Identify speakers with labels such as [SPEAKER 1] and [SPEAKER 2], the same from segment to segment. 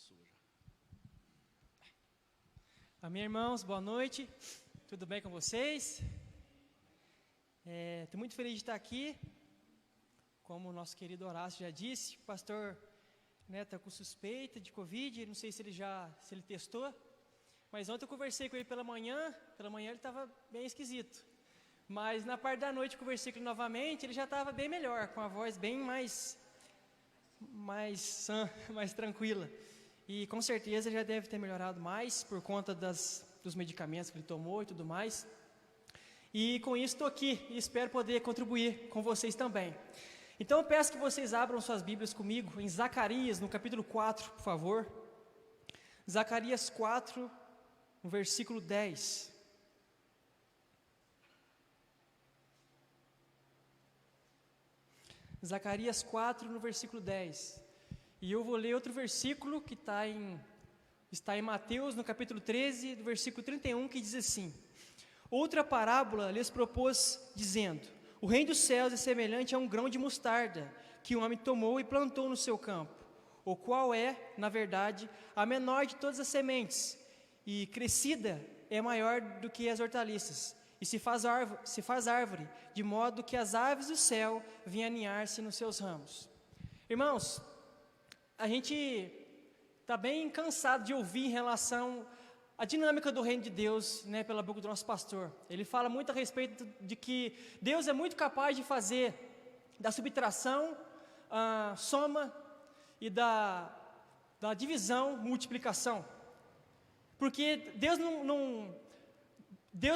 [SPEAKER 1] Suja.
[SPEAKER 2] Amém, irmãos, boa noite, tudo bem com vocês? Estou muito feliz de estar aqui, como o nosso querido Horácio já disse, o pastor está com suspeita de Covid, não sei se ele testou, mas ontem eu conversei com ele pela manhã ele estava bem esquisito, mas na parte da noite eu conversei com ele novamente, ele já estava bem melhor, com a voz bem mais sã, mais tranquila. E com certeza já deve ter melhorado mais por conta dos medicamentos que ele tomou e tudo mais. E com isso estou aqui e espero poder contribuir com vocês também. Então eu peço que vocês abram suas Bíblias comigo em Zacarias, no capítulo 4, por favor. Zacarias 4, no versículo 10. Zacarias 4, no versículo 10. E eu vou ler outro versículo que está em Mateus, no capítulo 13, do versículo 31, que diz assim: outra parábola lhes propôs, dizendo: o reino dos céus é semelhante a um grão de mostarda, que um homem tomou e plantou no seu campo, o qual é, na verdade, a menor de todas as sementes, e crescida é maior do que as hortaliças, e se faz árvore, de modo que as aves do céu vêm aninhar-se nos seus ramos. Irmãos, a gente está bem cansado de ouvir em relação à dinâmica do reino de Deus, pela boca do nosso pastor. Ele fala muito a respeito de que Deus é muito capaz de fazer da subtração, soma, e da divisão, multiplicação. Porque Deus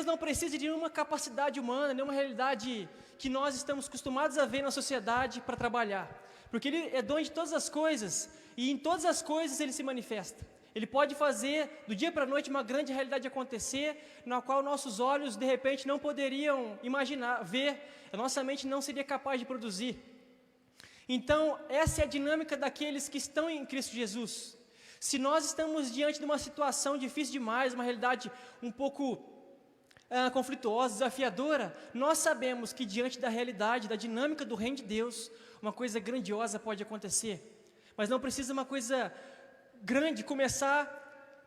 [SPEAKER 2] não precisa de nenhuma capacidade humana, nenhuma realidade que nós estamos acostumados a ver na sociedade para trabalhar. Porque Ele é dono de todas as coisas, e em todas as coisas Ele se manifesta. Ele pode fazer do dia para a noite uma grande realidade acontecer, na qual nossos olhos de repente não poderiam imaginar, ver, a nossa mente não seria capaz de produzir. Então, essa é a dinâmica daqueles que estão em Cristo Jesus. Se nós estamos diante de uma situação difícil demais, uma realidade um pouco conflituosa, desafiadora, nós sabemos que diante da realidade, da dinâmica do reino de Deus, uma coisa grandiosa pode acontecer. Mas não precisa uma coisa grande começar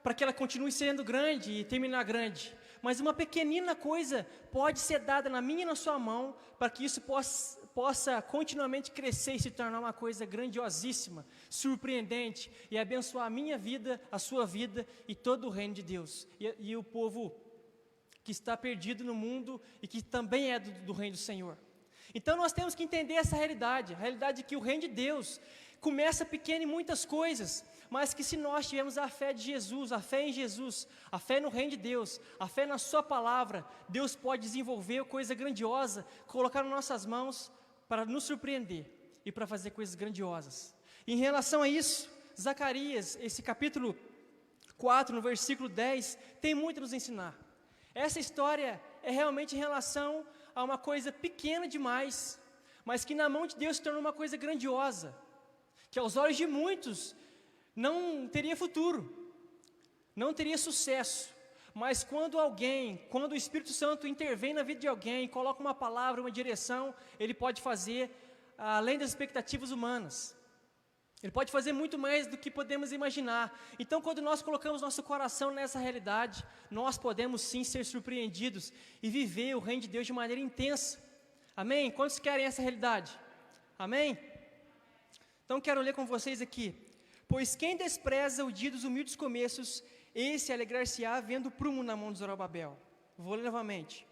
[SPEAKER 2] para que ela continue sendo grande e terminar grande. Mas uma pequenina coisa pode ser dada na minha e na sua mão para que isso possa continuamente crescer e se tornar uma coisa grandiosíssima, surpreendente e abençoar a minha vida, a sua vida e todo o reino de Deus. E o povo que está perdido no mundo e que também é do reino do Senhor. Então nós temos que entender essa realidade, a realidade de que o reino de Deus começa pequeno em muitas coisas, mas que se nós tivermos a fé de Jesus, a fé em Jesus, a fé no reino de Deus, a fé na sua palavra, Deus pode desenvolver coisa grandiosa, colocar nas nossas mãos para nos surpreender e para fazer coisas grandiosas. Em relação a isso, Zacarias, esse capítulo 4, no versículo 10, tem muito a nos ensinar. Essa história é realmente em relação a uma coisa pequena demais, mas que na mão de Deus se tornou uma coisa grandiosa, que aos olhos de muitos não teria futuro, não teria sucesso, mas quando o Espírito Santo intervém na vida de alguém, coloca uma palavra, uma direção, ele pode fazer além das expectativas humanas. Ele pode fazer muito mais do que podemos imaginar. Então, quando nós colocamos nosso coração nessa realidade, nós podemos sim ser surpreendidos e viver o reino de Deus de maneira intensa. Amém? Quantos querem essa realidade? Amém? Então, quero ler com vocês aqui. Pois quem despreza o dia dos humildes começos, esse alegrar-se-á vendo o prumo na mão de Zorobabel. Vou ler novamente.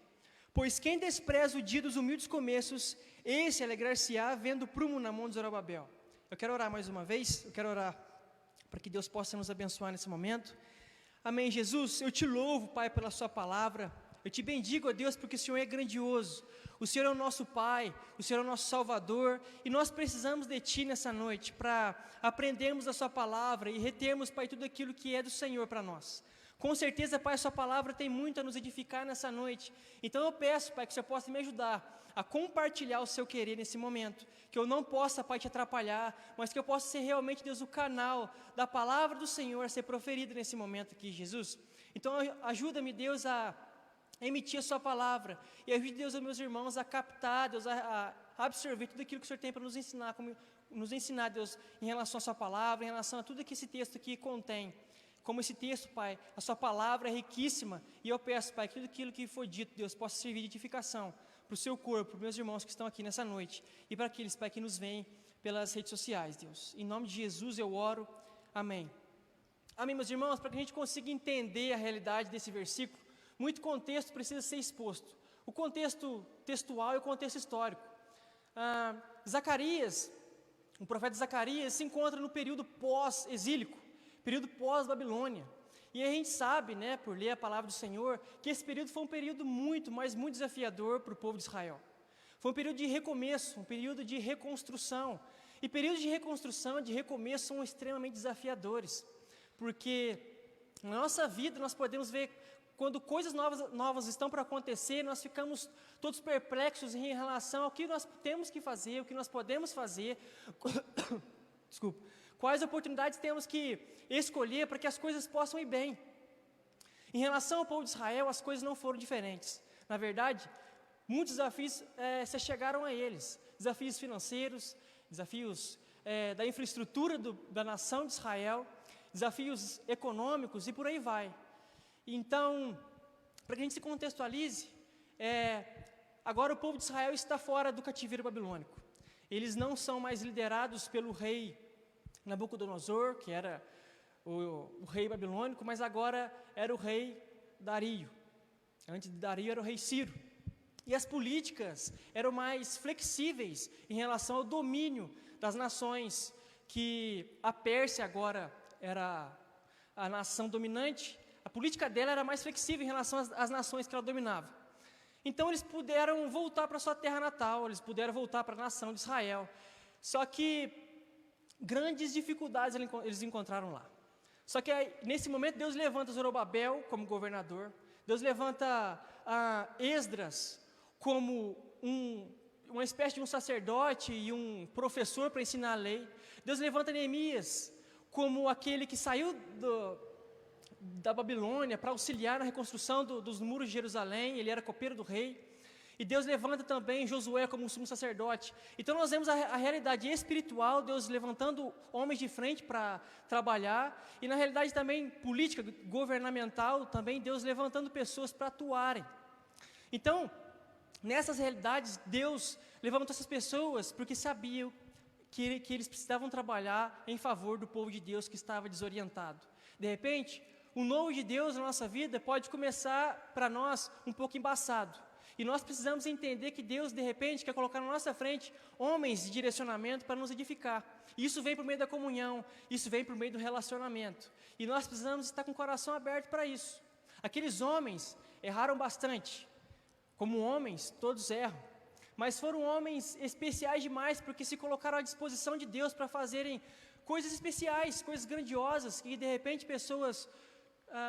[SPEAKER 2] Pois quem despreza o dia dos humildes começos, esse alegrar-se-á vendo o prumo na mão de Zorobabel. Eu quero orar mais uma vez, eu quero orar para que Deus possa nos abençoar nesse momento. Amém, Jesus, eu te louvo, Pai, pela sua palavra, eu te bendigo, ó Deus, porque o Senhor é grandioso, o Senhor é o nosso Pai, o Senhor é o nosso Salvador, e nós precisamos de Ti nessa noite, para aprendermos a sua palavra e retermos, Pai, tudo aquilo que é do Senhor para nós. Com certeza, Pai, a sua palavra tem muito a nos edificar nessa noite, então eu peço, Pai, que o Senhor possa me ajudar a compartilhar o seu querer nesse momento, que eu não possa, Pai, te atrapalhar, mas que eu possa ser realmente, Deus, o canal da palavra do Senhor a ser proferida nesse momento aqui, Jesus. Então ajuda-me, Deus, a emitir a sua palavra, e ajude, Deus, os meus irmãos a captar, Deus, a absorver tudo aquilo que o Senhor tem para nos ensinar nos ensinar, Deus, em relação à sua palavra, em relação a tudo que esse texto aqui contém. Como esse texto, Pai, a sua palavra é riquíssima, e eu peço, Pai, que tudo aquilo que foi dito, Deus, possa servir de edificação para o seu corpo, para os meus irmãos que estão aqui nessa noite, e para aqueles, Pai, que nos veem pelas redes sociais, Deus. Em nome de Jesus eu oro, amém. Amém, meus irmãos, para que a gente consiga entender a realidade desse versículo, muito contexto precisa ser exposto. O contexto textual e o contexto histórico. Zacarias, o profeta Zacarias, se encontra no período pós-exílico, período pós-Babilônia. E a gente sabe, né, por ler a palavra do Senhor, que esse período foi um período muito, mas muito desafiador para o povo de Israel. Foi um período de recomeço, um período de reconstrução. E períodos de reconstrução, de recomeço, são extremamente desafiadores. Porque na nossa vida nós podemos ver, quando coisas novas estão para acontecer, nós ficamos todos perplexos em relação ao que nós temos que fazer, o que nós podemos fazer. Desculpa. Quais oportunidades temos que escolher para que as coisas possam ir bem. Em relação ao povo de Israel, as coisas não foram diferentes. Na verdade, muitos desafios se chegaram a eles. Desafios financeiros, desafios da infraestrutura da nação de Israel, desafios econômicos e por aí vai. Então, para que a gente se contextualize, agora o povo de Israel está fora do cativeiro babilônico. Eles não são mais liderados pelo rei Nabucodonosor, que era o rei babilônico, mas agora era o rei Dario. Antes de Dario era o rei Ciro. E as políticas eram mais flexíveis em relação ao domínio das nações, que a Pérsia agora era a nação dominante. A política dela era mais flexível em relação às nações que ela dominava. Então eles puderam voltar para sua terra natal, eles puderam voltar para a nação de Israel. Só que grandes dificuldades eles encontraram lá. Só que aí, nesse momento Deus levanta Zorobabel como governador, Deus levanta Esdras como uma espécie de um sacerdote e um professor para ensinar a lei. Deus levanta Neemias como aquele que saiu da Babilônia para auxiliar na reconstrução dos muros de Jerusalém, ele era copeiro do rei. E Deus levanta também Josué como um sumo sacerdote. Então nós vemos a realidade espiritual, Deus levantando homens de frente para trabalhar, e na realidade também política, governamental, também Deus levantando pessoas para atuarem. Então, nessas realidades, Deus levantou essas pessoas porque sabiam que eles precisavam trabalhar em favor do povo de Deus que estava desorientado. De repente, o novo de Deus na nossa vida pode começar para nós um pouco embaçado. E nós precisamos entender que Deus, de repente, quer colocar na nossa frente homens de direcionamento para nos edificar. E isso vem por meio da comunhão, isso vem por meio do relacionamento. E nós precisamos estar com o coração aberto para isso. Aqueles homens erraram bastante. Como homens, todos erram. Mas foram homens especiais demais, porque se colocaram à disposição de Deus para fazerem coisas especiais, coisas grandiosas, que de repente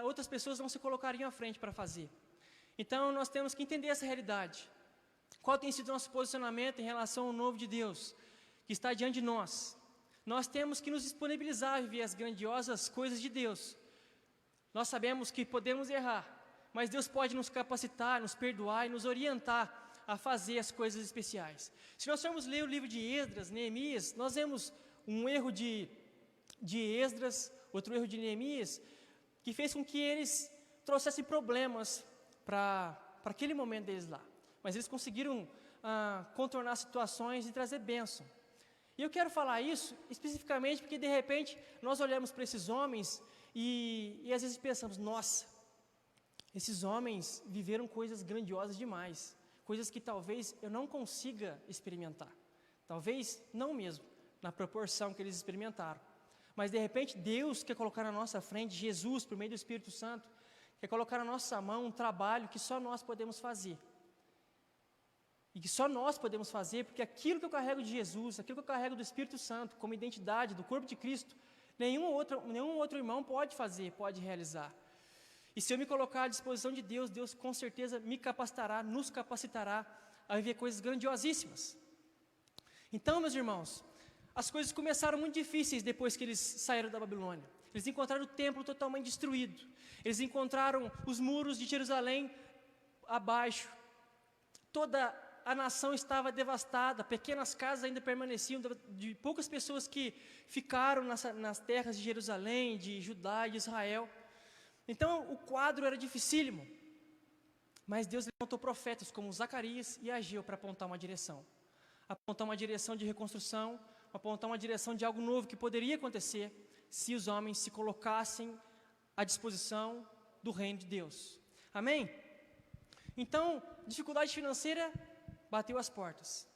[SPEAKER 2] outras pessoas não se colocariam à frente para fazer. Então, nós temos que entender essa realidade. Qual tem sido o nosso posicionamento em relação ao novo de Deus, que está diante de nós? Nós temos que nos disponibilizar a viver as grandiosas coisas de Deus. Nós sabemos que podemos errar, mas Deus pode nos capacitar, nos perdoar e nos orientar a fazer as coisas especiais. Se nós formos ler o livro de Esdras, Neemias, nós vemos um erro de Esdras, outro erro de Neemias, que fez com que eles trouxessem problemas para aquele momento deles lá. Mas eles conseguiram contornar situações e trazer bênção. E eu quero falar isso especificamente porque, de repente, nós olhamos para esses homens e às vezes pensamos, nossa, esses homens viveram coisas grandiosas demais, coisas que talvez eu não consiga experimentar. Talvez não mesmo, na proporção que eles experimentaram. Mas, de repente, Deus quer colocar na nossa frente, Jesus, por meio do Espírito Santo, quer colocar na nossa mão um trabalho que só nós podemos fazer. E que só nós podemos fazer, porque aquilo que eu carrego de Jesus, aquilo que eu carrego do Espírito Santo, como identidade do corpo de Cristo, nenhum outro irmão pode fazer, pode realizar. E se eu me colocar à disposição de Deus, Deus com certeza me capacitará, nos capacitará a viver coisas grandiosíssimas. Então, meus irmãos, as coisas começaram muito difíceis depois que eles saíram da Babilônia. Eles encontraram o templo totalmente destruído. Eles encontraram os muros de Jerusalém abaixo. Toda a nação estava devastada, pequenas casas ainda permaneciam, de poucas pessoas que ficaram nas terras de Jerusalém, de Judá e de Israel. Então o quadro era dificílimo, mas Deus levantou profetas como Zacarias e Ageu para apontar uma direção de reconstrução, apontar uma direção de algo novo que poderia acontecer se os homens se colocassem à disposição do reino de Deus. Amém? Então, dificuldade financeira bateu as portas.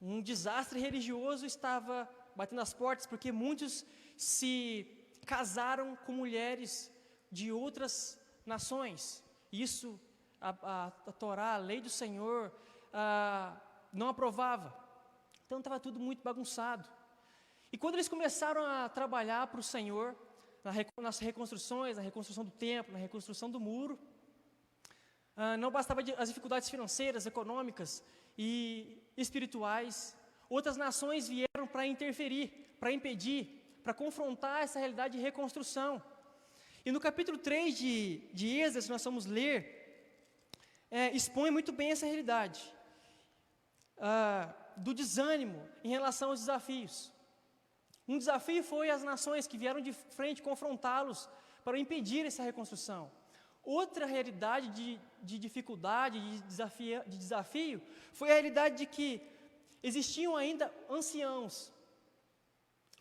[SPEAKER 2] Um desastre religioso estava batendo as portas, porque muitos se casaram com mulheres de outras nações. Isso, a Torá, a lei do Senhor, não aprovava. Então estava tudo muito bagunçado. E quando eles começaram a trabalhar para o Senhor, nas reconstruções, na reconstrução do templo, na reconstrução do muro, não bastava as dificuldades financeiras, econômicas e espirituais. Outras nações vieram para interferir, para impedir, para confrontar essa realidade de reconstrução. E no capítulo 3 de Esdras, que nós vamos ler, expõe muito bem essa realidade do desânimo em relação aos desafios. Um desafio foi as nações que vieram de frente confrontá-los para impedir essa reconstrução. Outra realidade de dificuldade, de desafio, foi a realidade de que existiam ainda anciãos,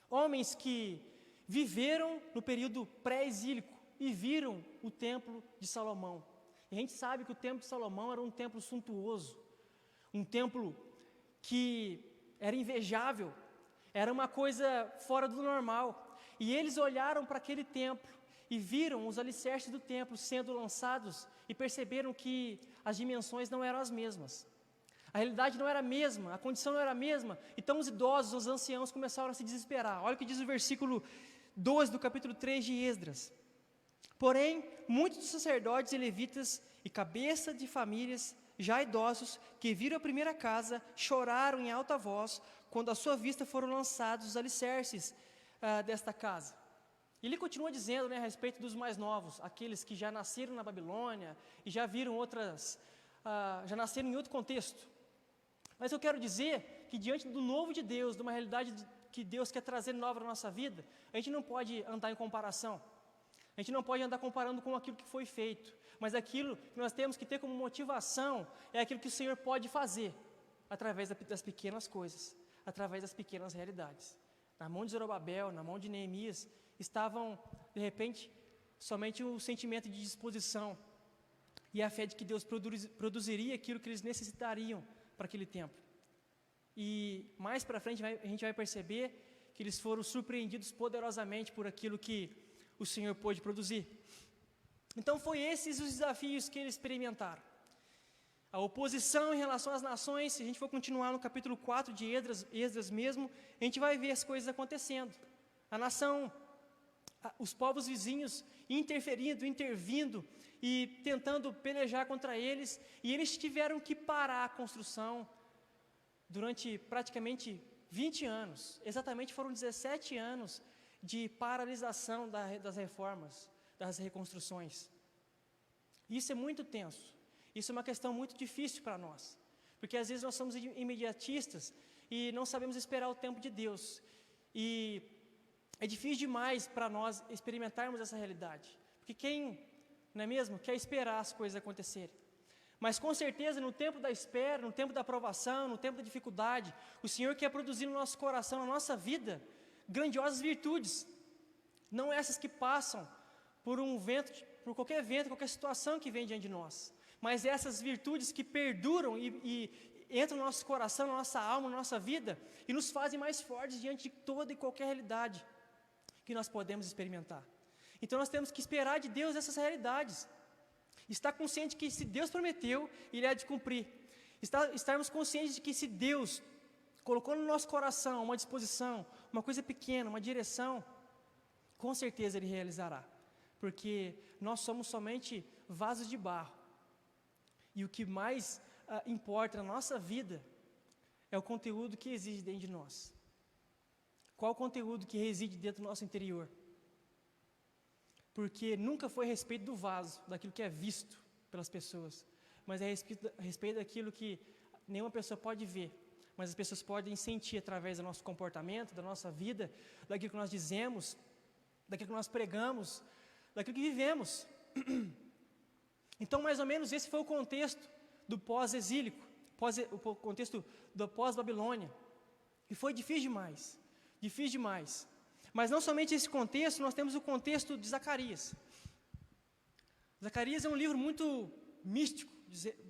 [SPEAKER 2] homens que viveram no período pré-exílico e viram o templo de Salomão. E a gente sabe que o templo de Salomão era um templo suntuoso, um templo que era invejável, era uma coisa fora do normal. E eles olharam para aquele templo e viram os alicerces do templo sendo lançados e perceberam que as dimensões não eram as mesmas. A realidade não era a mesma, a condição não era a mesma. Então os idosos, os anciãos começaram a se desesperar. Olha o que diz o versículo 12 do capítulo 3 de Esdras. Porém, muitos dos sacerdotes e levitas e cabeça de famílias já idosos, que viram a primeira casa, choraram em alta voz, quando à sua vista foram lançados os alicerces desta casa. Ele continua dizendo, a respeito dos mais novos, aqueles que já nasceram na Babilônia e já viram já nasceram em outro contexto. Mas eu quero dizer que diante do novo de Deus, de uma realidade que Deus quer trazer nova na nossa vida, a gente não pode andar em comparação. A gente não pode andar comparando com aquilo que foi feito, mas aquilo que nós temos que ter como motivação é aquilo que o Senhor pode fazer, através das pequenas coisas, através das pequenas realidades. Na mão de Zorobabel, na mão de Neemias, estavam, de repente, somente o sentimento de disposição e a fé de que Deus produziria aquilo que eles necessitariam para aquele tempo. E mais para frente a gente vai perceber que eles foram surpreendidos poderosamente por aquilo que o Senhor pôde produzir. Então foi esses os desafios que eles experimentaram. A oposição em relação às nações, se a gente for continuar no capítulo 4 de Esdras mesmo, a gente vai ver as coisas acontecendo. A nação, os povos vizinhos intervindo e tentando pelejar contra eles, e eles tiveram que parar a construção durante praticamente 20 anos. Exatamente foram 17 anos de paralisação das reformas, das reconstruções. Isso é muito tenso. Isso é uma questão muito difícil para nós, porque às vezes nós somos imediatistas e não sabemos esperar o tempo de Deus. E é difícil demais para nós experimentarmos essa realidade, porque quem, não é mesmo, quer esperar as coisas acontecerem. Mas com certeza no tempo da espera, no tempo da aprovação, no tempo da dificuldade, o Senhor quer produzir no nosso coração, na nossa vida, grandiosas virtudes, não essas que passam por um vento, por qualquer vento, qualquer situação que vem diante de nós, mas essas virtudes que perduram e entram no nosso coração, na nossa alma, na nossa vida, e nos fazem mais fortes diante de toda e qualquer realidade que nós podemos experimentar. Então nós temos que esperar de Deus essas realidades, estar consciente que se Deus prometeu, Ele há de cumprir, estarmos conscientes de que se Deus colocou no nosso coração uma disposição, uma coisa pequena, uma direção, com certeza Ele realizará, porque nós somos somente vasos de barro, e o que mais importa na nossa vida é o conteúdo que existe dentro de nós. Qual o conteúdo que reside dentro do nosso interior? Porque nunca foi a respeito do vaso, daquilo que é visto pelas pessoas, mas é a respeito daquilo que nenhuma pessoa pode ver, mas as pessoas podem sentir através do nosso comportamento, da nossa vida, daquilo que nós dizemos, daquilo que nós pregamos, daquilo que vivemos. Então, mais ou menos, esse foi o contexto do pós-exílico, o contexto do pós-Babilônia. E foi difícil demais. Mas não somente esse contexto, nós temos o contexto de Zacarias. Zacarias é um livro muito místico,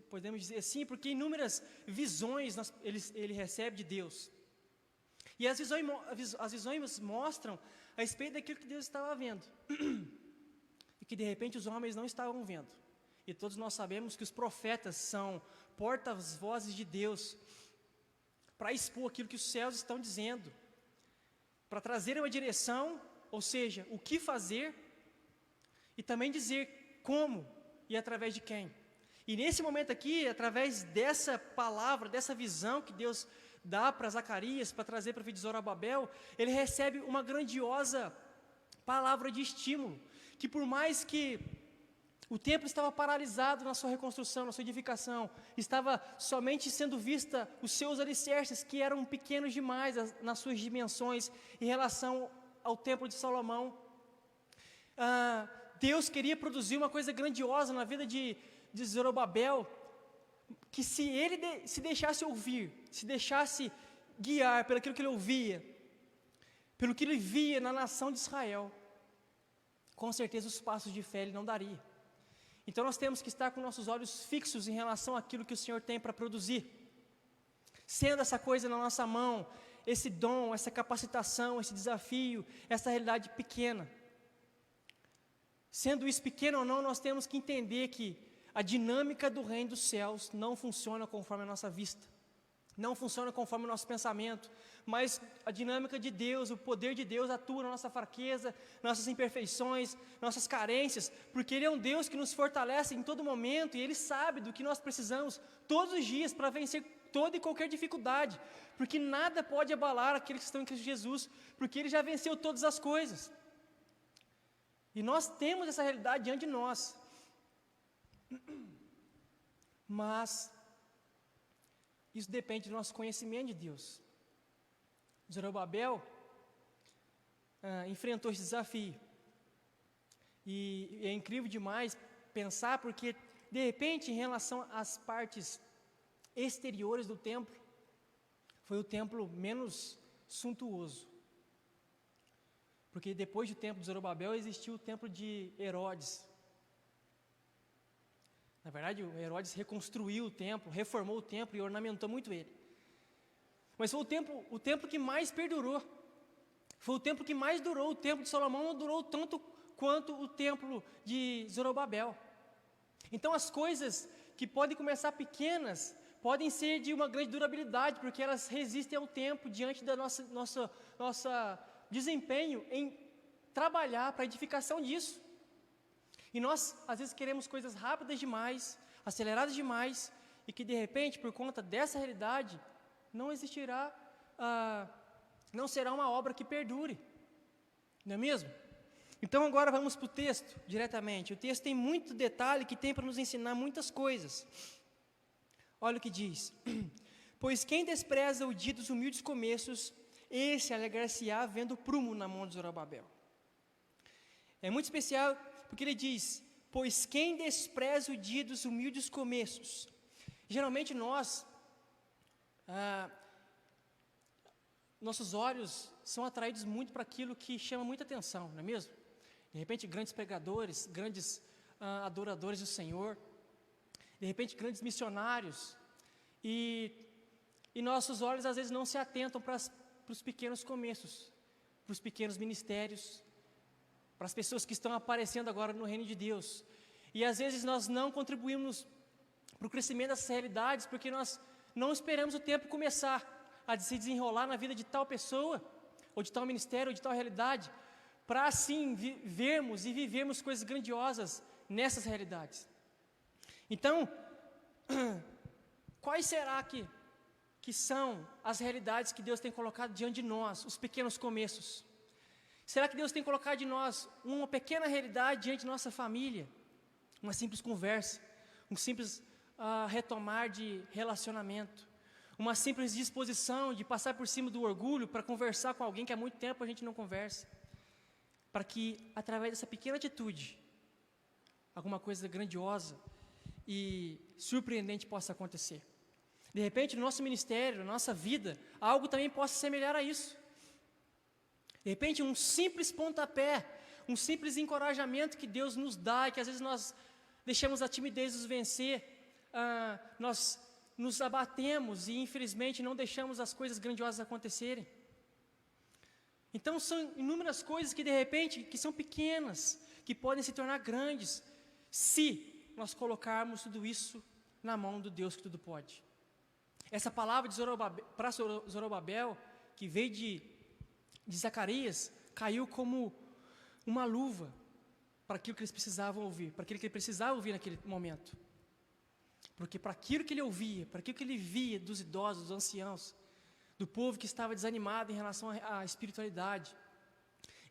[SPEAKER 2] podemos dizer assim, porque inúmeras visões ele recebe de Deus. E as visões mostram a respeito daquilo que Deus estava vendo. E que de repente os homens não estavam vendo. E todos nós sabemos que os profetas são porta-vozes de Deus para expor aquilo que os céus estão dizendo, para trazer uma direção, ou seja, o que fazer, e também dizer como e através de quem. E nesse momento aqui, através dessa palavra, dessa visão que Deus dá para Zacarias, para trazer para o filho de Zorobabel, ele recebe uma grandiosa palavra de estímulo, que por mais que o templo estava paralisado na sua reconstrução, na sua edificação, estava somente sendo vista os seus alicerces, que eram pequenos demais nas suas dimensões em relação ao templo de Salomão. Deus queria produzir uma coisa grandiosa na vida de Zorobabel, que se ele se deixasse ouvir, se deixasse guiar pelo que ele ouvia, pelo que ele via na nação de Israel, com certeza os passos de fé ele não daria. Então nós temos que estar com nossos olhos fixos em relação àquilo que o Senhor tem para produzir. Sendo essa coisa na nossa mão, esse dom, essa capacitação, esse desafio, essa realidade pequena. Sendo isso pequeno ou não, nós temos que entender que a dinâmica do reino dos céus não funciona conforme a nossa vista. Não funciona conforme o nosso pensamento, mas a dinâmica de Deus, o poder de Deus atua na nossa fraqueza, nossas imperfeições, nossas carências, porque Ele é um Deus que nos fortalece em todo momento, e Ele sabe do que nós precisamos todos os dias para vencer toda e qualquer dificuldade, porque nada pode abalar aqueles que estão em Cristo Jesus, porque Ele já venceu todas as coisas. E nós temos essa realidade diante de nós. Mas isso depende do nosso conhecimento de Deus. Zorobabel enfrentou esse desafio. E é incrível demais pensar, porque, de repente, em relação às partes exteriores do templo, foi o templo menos suntuoso. Porque depois do templo de Zorobabel existiu o templo de Herodes. Na verdade, o Herodes reconstruiu o templo, reformou o templo e ornamentou muito ele. Mas foi o templo que mais perdurou. Foi o templo que mais durou. O templo de Salomão não durou tanto quanto o templo de Zorobabel. Então, as coisas que podem começar pequenas, podem ser de uma grande durabilidade, porque elas resistem ao tempo, diante da nossa desempenho em trabalhar para a edificação disso. E nós, às vezes, queremos coisas rápidas demais, aceleradas demais, e que, de repente, por conta dessa realidade, não será uma obra que perdure. Não é mesmo? Então, agora vamos para o texto, diretamente. O texto tem muito detalhe, que tem para nos ensinar muitas coisas. Olha o que diz. Pois quem despreza o dia dos humildes começos, esse alegrar-se-á vendo prumo na mão de Zorobabel. É muito especial, porque ele diz, pois quem despreza o dia dos humildes começos. Geralmente nossos olhos são atraídos muito para aquilo que chama muita atenção, não é mesmo? De repente, grandes pregadores, grandes adoradores do Senhor, de repente, grandes missionários, e nossos olhos às vezes não se atentam para os pequenos começos, para os pequenos ministérios, para as pessoas que estão aparecendo agora no reino de Deus. E às vezes nós não contribuímos para o crescimento dessas realidades, porque nós não esperamos o tempo começar a se desenrolar na vida de tal pessoa, ou de tal ministério, ou de tal realidade, para assim vermos e vivermos coisas grandiosas nessas realidades. Então, quais será que são as realidades que Deus tem colocado diante de nós, os pequenos começos? Será que Deus tem colocado de nós uma pequena realidade diante de nossa família? Uma simples conversa, um simples retomar de relacionamento, uma simples disposição de passar por cima do orgulho para conversar com alguém que há muito tempo a gente não conversa, para que, através dessa pequena atitude, alguma coisa grandiosa e surpreendente possa acontecer. De repente, no nosso ministério, na nossa vida, algo também possa semelhar a isso. De repente, um simples pontapé, um simples encorajamento que Deus nos dá, e que às vezes nós deixamos a timidez nos vencer, nós nos abatemos e infelizmente não deixamos as coisas grandiosas acontecerem. Então são inúmeras coisas que de repente, que são pequenas, que podem se tornar grandes, se nós colocarmos tudo isso na mão do Deus que tudo pode. Essa palavra de para Zorobabel, que veio de Zacarias, caiu como uma luva para aquilo que eles precisavam ouvir, para aquilo que ele precisava ouvir naquele momento. Porque para aquilo que ele ouvia, para aquilo que ele via dos idosos, dos anciãos, do povo que estava desanimado em relação à espiritualidade,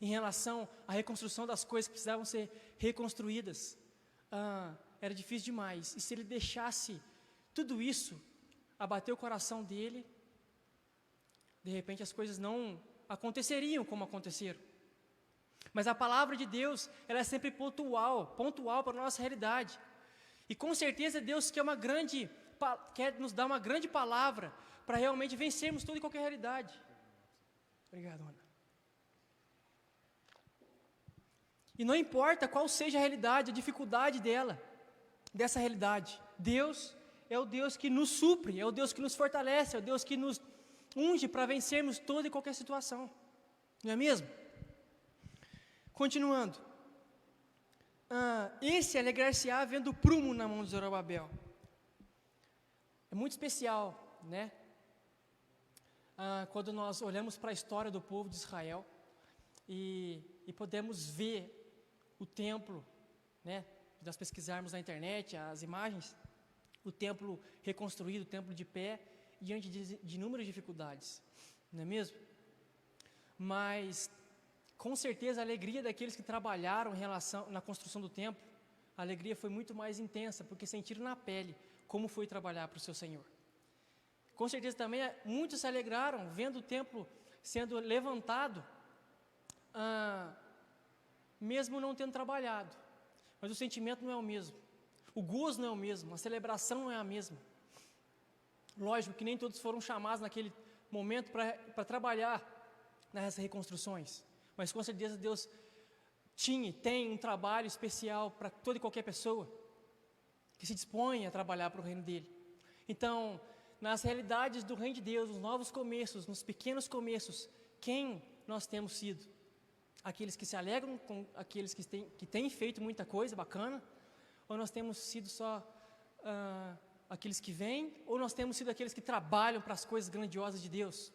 [SPEAKER 2] em relação à reconstrução das coisas que precisavam ser reconstruídas, era difícil demais. E se ele deixasse tudo isso abater o coração dele, de repente as coisas não aconteceriam como aconteceram. Mas a palavra de Deus, ela é sempre pontual para a nossa realidade. E com certeza Deus quer nos dar uma grande palavra para realmente vencermos toda e qualquer realidade. Obrigado, Ana. E não importa qual seja a realidade, a dificuldade dessa realidade, Deus é o Deus que nos supre, é o Deus que nos fortalece, é o Deus que nos unge para vencermos toda e qualquer situação. Não é mesmo? Continuando. Esse alegrar-se-á vendo o prumo na mão de Zorobabel. É muito especial, né? Quando nós olhamos para a história do povo de Israel e podemos ver o templo, né? Se nós pesquisarmos na internet as imagens, o templo reconstruído, o templo de pé, diante de inúmeras dificuldades, não é mesmo? Mas com certeza a alegria daqueles que trabalharam na construção do templo, a alegria foi muito mais intensa, porque sentiram na pele como foi trabalhar para o seu Senhor. Com certeza também muitos se alegraram vendo o templo sendo levantado, mesmo não tendo trabalhado, mas o sentimento não é o mesmo, o gozo não é o mesmo, a celebração não é a mesma. Lógico que nem todos foram chamados naquele momento para trabalhar nessas reconstruções, mas com certeza Deus tem um trabalho especial para toda e qualquer pessoa que se dispõe a trabalhar para o reino dele. Então, nas realidades do reino de Deus, nos novos começos, nos pequenos começos, quem nós temos sido? Aqueles que se alegram com aqueles que têm feito muita coisa bacana? Ou nós temos sido só aqueles que vêm? Ou nós temos sido aqueles que trabalham para as coisas grandiosas de Deus?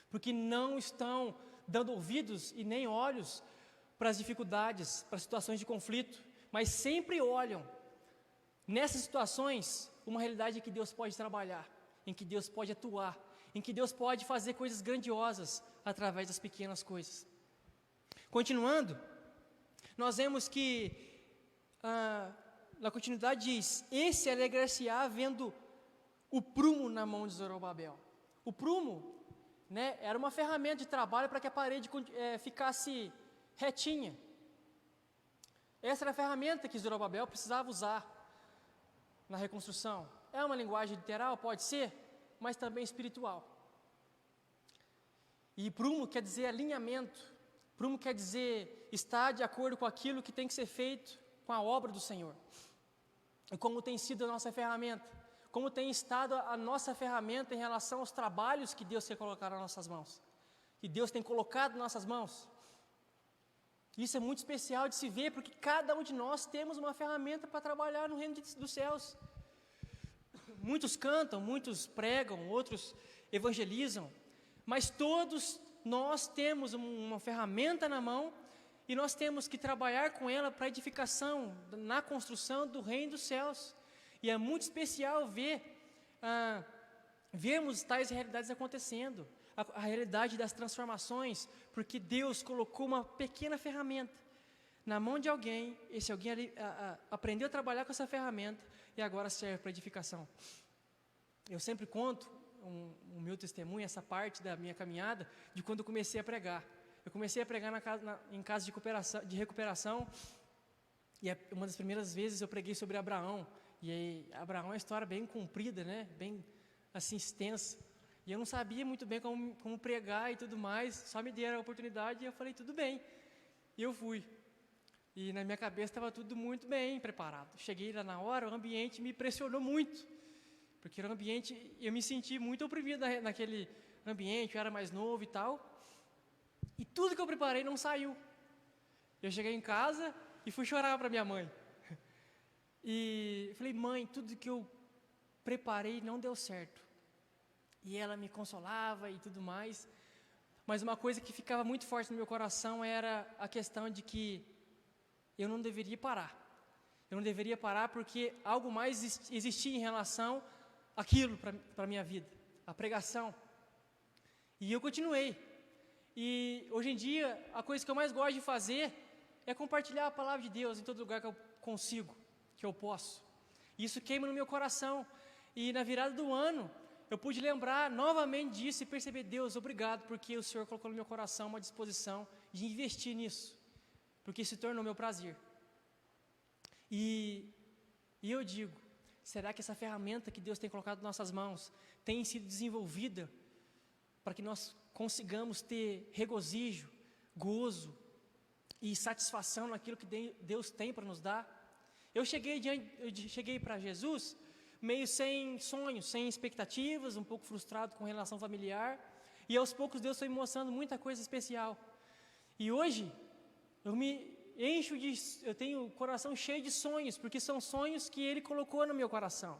[SPEAKER 2] Porque não estão dando ouvidos e nem olhos para as dificuldades, para as situações de conflito, mas sempre olham nessas situações uma realidade em que Deus pode trabalhar, em que Deus pode atuar, em que Deus pode fazer coisas grandiosas através das pequenas coisas. Continuando, nós vemos que na continuidade diz: esse alegrar-se-á vendo o prumo na mão de Zorobabel. O prumo, né, era uma ferramenta de trabalho para que a parede ficasse retinha. Essa era a ferramenta que Zorobabel precisava usar na reconstrução. É uma linguagem literal, pode ser, mas também espiritual. E prumo quer dizer alinhamento, prumo quer dizer estar de acordo com aquilo que tem que ser feito com a obra do Senhor. E como tem sido a nossa ferramenta, como tem estado a nossa ferramenta em relação aos trabalhos que Deus quer colocar nas nossas mãos, que Deus tem colocado nas nossas mãos. Isso é muito especial de se ver, porque cada um de nós temos uma ferramenta para trabalhar no reino dos céus. Muitos cantam, muitos pregam, outros evangelizam, mas todos nós temos uma ferramenta na mão e nós temos que trabalhar com ela para a edificação, na construção do reino dos céus. E é muito especial vermos tais realidades acontecendo, a realidade das transformações, porque Deus colocou uma pequena ferramenta na mão de alguém, esse alguém ali, aprendeu a trabalhar com essa ferramenta e agora serve para edificação. Eu sempre conto o meu testemunho, essa parte da minha caminhada, de quando eu comecei a pregar. Eu comecei a pregar em casa de recuperação, e uma das primeiras vezes eu preguei sobre Abraão. E aí, Abraão é uma história bem comprida, né? Bem assim, extensa. E eu não sabia muito bem como pregar e tudo mais, só me deram a oportunidade e eu falei, tudo bem. E eu fui. E na minha cabeça estava tudo muito bem preparado. Cheguei lá na hora, o ambiente me pressionou muito. Porque era um ambiente, eu me senti muito oprimido naquele ambiente, eu era mais novo e tal. E tudo que eu preparei não saiu. Eu cheguei em casa e fui chorar para minha mãe. E falei, mãe, tudo que eu preparei não deu certo. E ela me consolava e tudo mais. Mas uma coisa que ficava muito forte no meu coração era a questão de que eu não deveria parar. Eu não deveria parar porque algo mais existia em relação àquilo para a minha vida, a pregação. E eu continuei. E hoje em dia, a coisa que eu mais gosto de fazer é compartilhar a palavra de Deus em todo lugar que eu consigo, que eu posso. Isso queima no meu coração. E na virada do ano, eu pude lembrar novamente disso e perceber, Deus, obrigado, porque o Senhor colocou no meu coração uma disposição de investir nisso, porque se tornou meu prazer. E eu digo, será que essa ferramenta que Deus tem colocado em nossas mãos tem sido desenvolvida para que nós consigamos ter regozijo, gozo e satisfação naquilo que Deus tem para nos dar? Eu cheguei para Jesus meio sem sonhos, sem expectativas, um pouco frustrado com relação familiar, e aos poucos Deus foi me mostrando muita coisa especial. E hoje eu tenho o coração cheio de sonhos, porque são sonhos que Ele colocou no meu coração,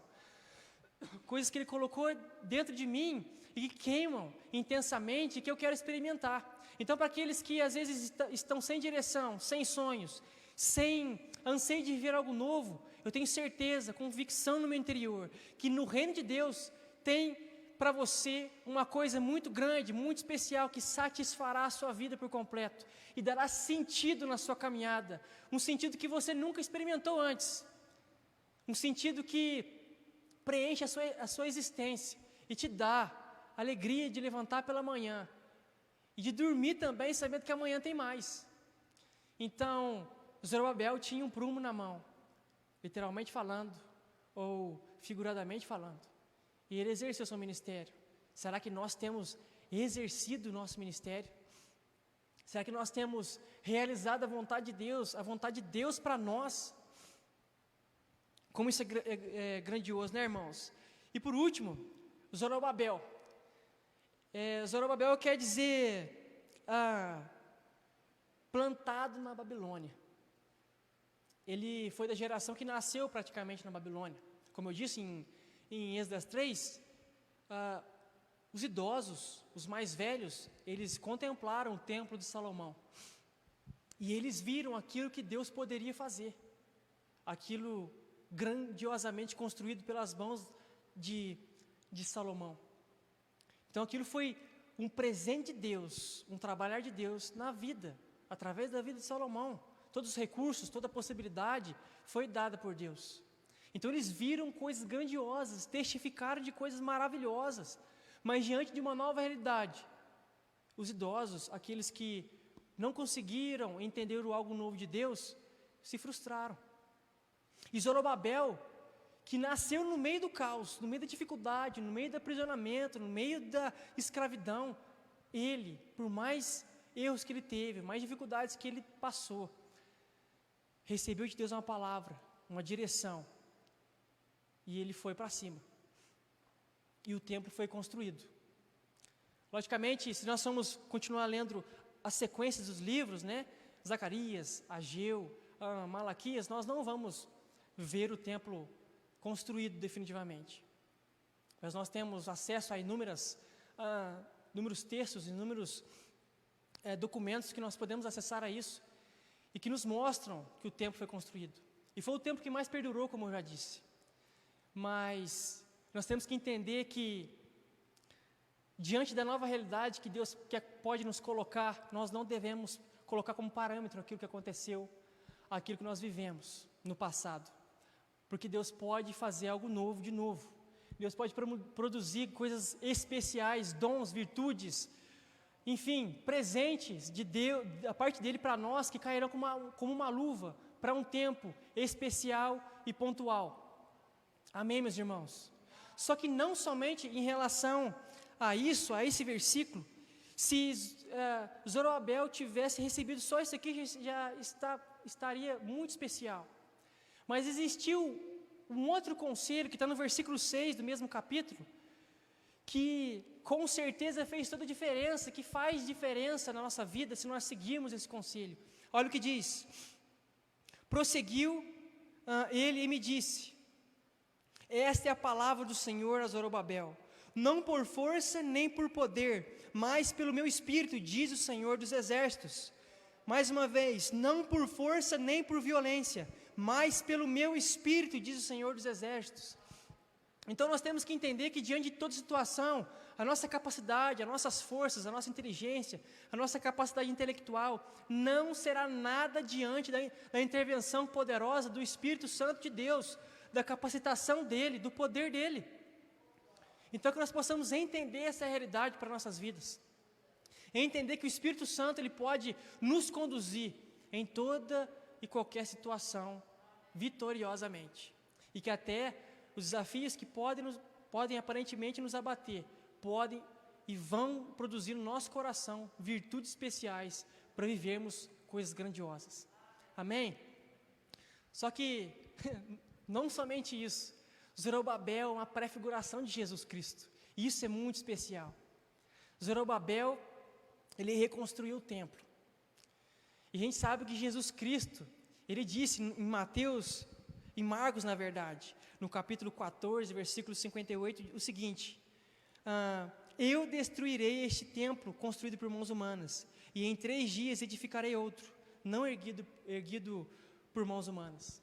[SPEAKER 2] coisas que Ele colocou dentro de mim e que queimam intensamente, que eu quero experimentar. Então, para aqueles que às vezes estão sem direção, sem sonhos, sem anseio de viver algo novo, eu tenho certeza, convicção no meu interior, que no reino de Deus tem para você uma coisa muito grande, muito especial, que satisfará a sua vida por completo e dará sentido na sua caminhada, um sentido que você nunca experimentou antes, um sentido que preenche a sua existência e te dá alegria de levantar pela manhã e de dormir também sabendo que amanhã tem mais. Então, Zorobabel tinha um prumo na mão, literalmente falando, ou figuradamente falando, e ele exerceu seu ministério. Será que nós temos exercido o nosso ministério? Será que nós temos realizado a vontade de Deus para nós? Como isso é grandioso, né, irmãos? E por último, Zorobabel. Zorobabel quer dizer plantado na Babilônia. Ele foi da geração que nasceu praticamente na Babilônia. Como eu disse em Esdras 3, os idosos, os mais velhos, eles contemplaram o templo de Salomão. E eles viram aquilo que Deus poderia fazer. Aquilo grandiosamente construído pelas mãos de Salomão. Então aquilo foi um presente de Deus, um trabalhar de Deus na vida, através da vida de Salomão. Todos os recursos, toda a possibilidade foi dada por Deus. Então eles viram coisas grandiosas, testificaram de coisas maravilhosas, mas diante de uma nova realidade, os idosos, aqueles que não conseguiram entender o algo novo de Deus, se frustraram. E Zorobabel, que nasceu no meio do caos, no meio da dificuldade, no meio do aprisionamento, no meio da escravidão, ele, por mais erros que ele teve, mais dificuldades que ele passou, recebeu de Deus uma palavra, uma direção, e ele foi para cima. E o templo foi construído. Logicamente, se nós formos continuar lendo as sequências dos livros, né, Zacarias, Ageu, Malaquias, nós não vamos ver o templo construído definitivamente. Mas nós temos acesso a inúmeros textos, inúmeros documentos que nós podemos acessar a isso e que nos mostram que o templo foi construído. E foi o templo que mais perdurou, como eu já disse. Mas nós temos que entender que, diante da nova realidade que Deus pode nos colocar, nós não devemos colocar como parâmetro aquilo que aconteceu aquilo que nós vivemos no passado. Porque Deus pode fazer algo novo de novo. Deus pode produzir coisas especiais, dons, virtudes, enfim, presentes de Deus, da parte dele para nós, que cairão como uma luva para um tempo especial e pontual. Amém, meus irmãos? Só que não somente em relação a isso, a esse versículo, se Zorobabel tivesse recebido só isso aqui, já estaria muito especial. Mas existiu um outro conselho que está no versículo 6 do mesmo capítulo, que com certeza fez toda a diferença, que faz diferença na nossa vida se nós seguirmos esse conselho. Olha o que diz: prosseguiu ele e me disse: esta é a palavra do Senhor a Zorobabel, não por força nem por poder, mas pelo meu espírito, diz o Senhor dos exércitos. Mais uma vez, não por força nem por violência, mas pelo meu espírito, diz o Senhor dos exércitos. Então nós temos que entender que diante de toda situação, a nossa capacidade, as nossas forças, a nossa inteligência, a nossa capacidade intelectual, não será nada diante da intervenção poderosa do Espírito Santo de Deus, da capacitação dEle, do poder dEle. Então que nós possamos entender essa realidade para nossas vidas. Entender que o Espírito Santo ele pode nos conduzir em toda e qualquer situação vitoriosamente. E que até os desafios que podem aparentemente nos abater, podem e vão produzir no nosso coração virtudes especiais para vivermos coisas grandiosas. Amém? Só que, não somente isso, Zorobabel é uma prefiguração de Jesus Cristo. E isso é muito especial. Zorobabel, ele reconstruiu o templo. E a gente sabe que Jesus Cristo, ele disse em Marcos, na verdade, no capítulo 14, versículo 58, o seguinte: eu destruirei este templo construído por mãos humanas, e em 3 dias edificarei outro, não erguido por mãos humanas.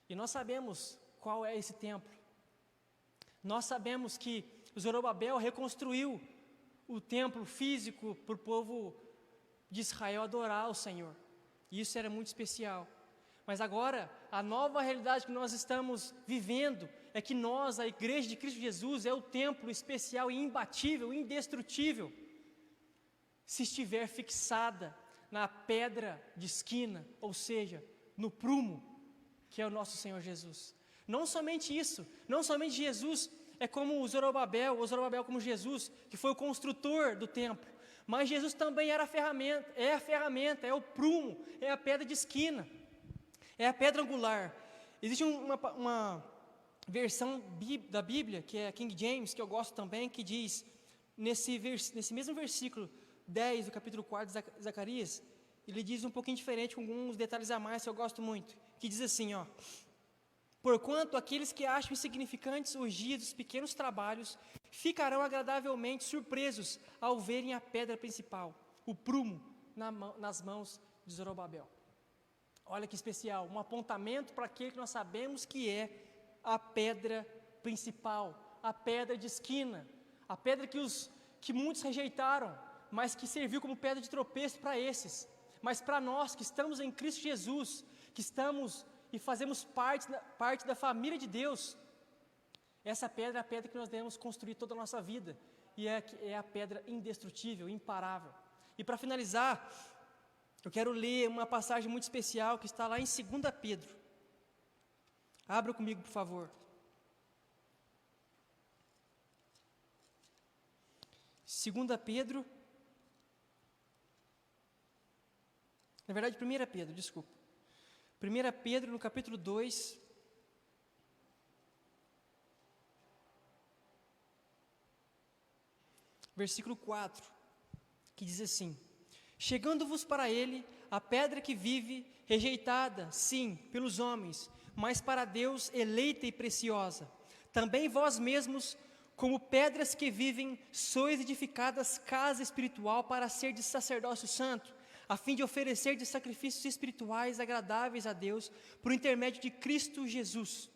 [SPEAKER 2] E nós sabemos qual é esse templo. Nós sabemos que Zorobabel reconstruiu o templo físico para o povo de Israel adorar o Senhor. E isso era muito especial. Mas agora, a nova realidade que nós estamos vivendo é que nós, a Igreja de Cristo Jesus, é o templo especial e imbatível, indestrutível, se estiver fixada na pedra de esquina, ou seja, no prumo, que é o nosso Senhor Jesus. Não somente isso, não somente Jesus é como o Zorobabel como Jesus, que foi o construtor do templo, mas Jesus também era a ferramenta, é o prumo, é a pedra de esquina, é a pedra angular. Existe uma versão da Bíblia, que é a King James, que eu gosto também, que diz, nesse mesmo versículo 10 do capítulo 4 de Zacarias, ele diz um pouquinho diferente, com alguns detalhes a mais que eu gosto muito, que diz assim, porquanto aqueles que acham insignificantes os dias dos pequenos trabalhos, ficarão agradavelmente surpresos ao verem a pedra principal, o prumo, nas mãos de Zorobabel. Olha que especial, um apontamento para aquele que nós sabemos que é a pedra principal, a pedra de esquina, a pedra que muitos rejeitaram, mas que serviu como pedra de tropeço para esses. Mas para nós que estamos em Cristo Jesus, que estamos e fazemos parte da família de Deus, essa pedra é a pedra que nós devemos construir toda a nossa vida, e é a pedra indestrutível, imparável. E para finalizar, eu quero ler uma passagem muito especial que está lá em 2 Pedro. Abra comigo, por favor. 2 Pedro, na verdade 1 Pedro, desculpa. 1 Pedro, no capítulo 2, versículo 4, que diz assim: chegando-vos para ele a pedra que vive, rejeitada, sim, pelos homens, mas para Deus eleita e preciosa. Também vós mesmos, como pedras que vivem, sois edificadas casa espiritual para ser de sacerdócio santo, a fim de oferecer de sacrifícios espirituais agradáveis a Deus, por intermédio de Cristo Jesus.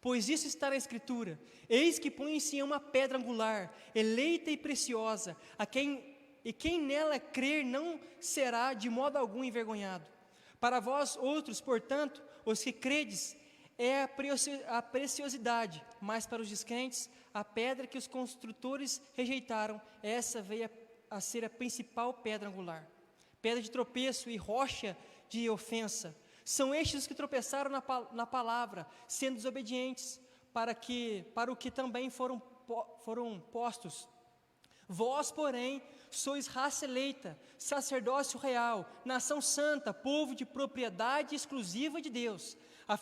[SPEAKER 2] Pois isso está na Escritura: eis que põe em Sião uma pedra angular, eleita e preciosa, quem nela crer não será de modo algum envergonhado. Para vós outros, portanto, os que credes, é a preciosidade, mas para os descrentes, a pedra que os construtores rejeitaram, essa veio a ser a principal pedra angular. Pedra de tropeço e rocha de ofensa. São estes os que tropeçaram na palavra, sendo desobedientes, para o que também foram postos. Vós, porém, sois raça eleita, sacerdócio real, nação santa, povo de propriedade exclusiva de Deus, a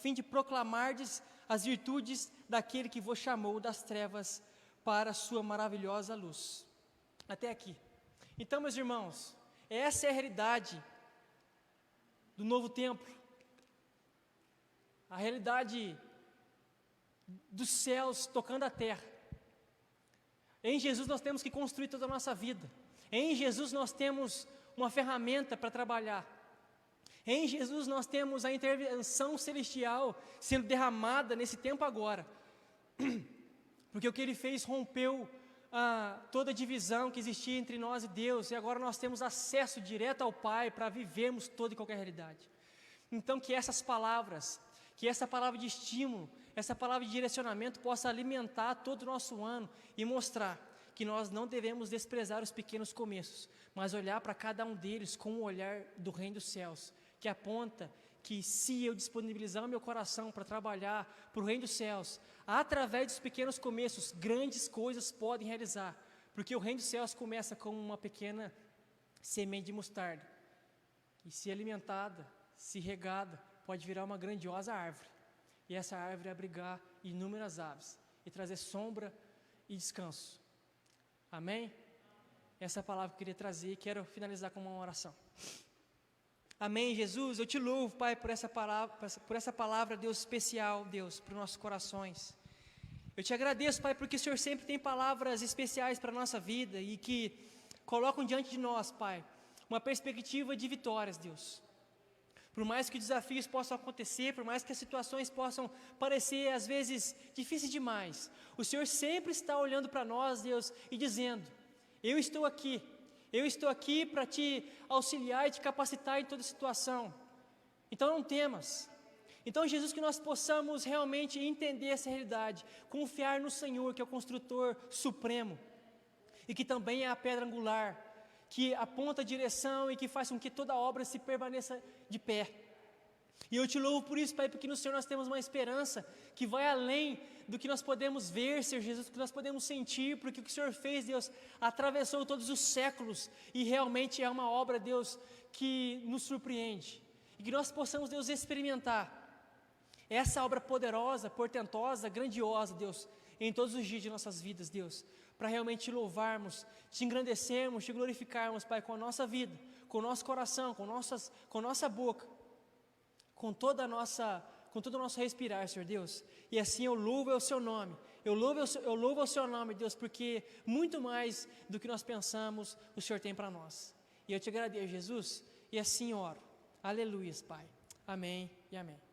[SPEAKER 2] fim de proclamardes as virtudes daquele que vos chamou das trevas para a sua maravilhosa luz. Até aqui. Então, meus irmãos, essa é a realidade do novo templo, a realidade dos céus tocando a terra. Em Jesus nós temos que construir toda a nossa vida. Em Jesus nós temos uma ferramenta para trabalhar. Em Jesus nós temos a intervenção celestial sendo derramada nesse tempo agora. Porque o que Ele fez rompeu toda a divisão que existia entre nós e Deus, e agora nós temos acesso direto ao Pai para vivermos toda e qualquer realidade. Então que essas palavras, que essa palavra de estímulo, essa palavra de direcionamento possa alimentar todo o nosso ano e mostrar que nós não devemos desprezar os pequenos começos, mas olhar para cada um deles com o olhar do Reino dos Céus, que aponta que se eu disponibilizar o meu coração para trabalhar para o Reino dos Céus, através dos pequenos começos, grandes coisas podem realizar, porque o Reino dos Céus começa como uma pequena semente de mostarda, e se alimentada, se regada, pode virar uma grandiosa árvore, e essa árvore abrigar inúmeras aves, e trazer sombra e descanso. Amém? Essa é a palavra que eu queria trazer, e quero finalizar com uma oração. Amém, Jesus, eu te louvo, Pai, por essa palavra, Deus, especial, Deus, para os nossos corações. Eu te agradeço, Pai, porque o Senhor sempre tem palavras especiais para a nossa vida e que colocam diante de nós, Pai, uma perspectiva de vitórias, Deus. Por mais que os desafios possam acontecer, por mais que as situações possam parecer, às vezes, difíceis demais, o Senhor sempre está olhando para nós, Deus, e dizendo, eu estou aqui para te auxiliar e te capacitar em toda situação. Então não temas. Então, Jesus, que nós possamos realmente entender essa realidade, confiar no Senhor, que é o construtor supremo, e que também é a pedra angular, que aponta a direção e que faz com que toda obra se permaneça de pé. E eu te louvo por isso, Pai, porque no Senhor nós temos uma esperança que vai além do que nós podemos ver, Senhor Jesus, do que nós podemos sentir, porque o que o Senhor fez, Deus, atravessou todos os séculos e realmente é uma obra, Deus, que nos surpreende. E que nós possamos, Deus, experimentar essa obra poderosa, portentosa, grandiosa, Deus, em todos os dias de nossas vidas, Deus, para realmente te louvarmos, te engrandecermos, te glorificarmos, Pai, com a nossa vida, com o nosso coração, com nossa boca, com todo o nosso respirar, Senhor Deus. E assim eu louvo o seu nome, eu louvo o seu nome, Deus, porque muito mais do que nós pensamos, o Senhor tem para nós. E eu te agradeço, Jesus, e assim oro. Aleluia, Pai. Amém e amém.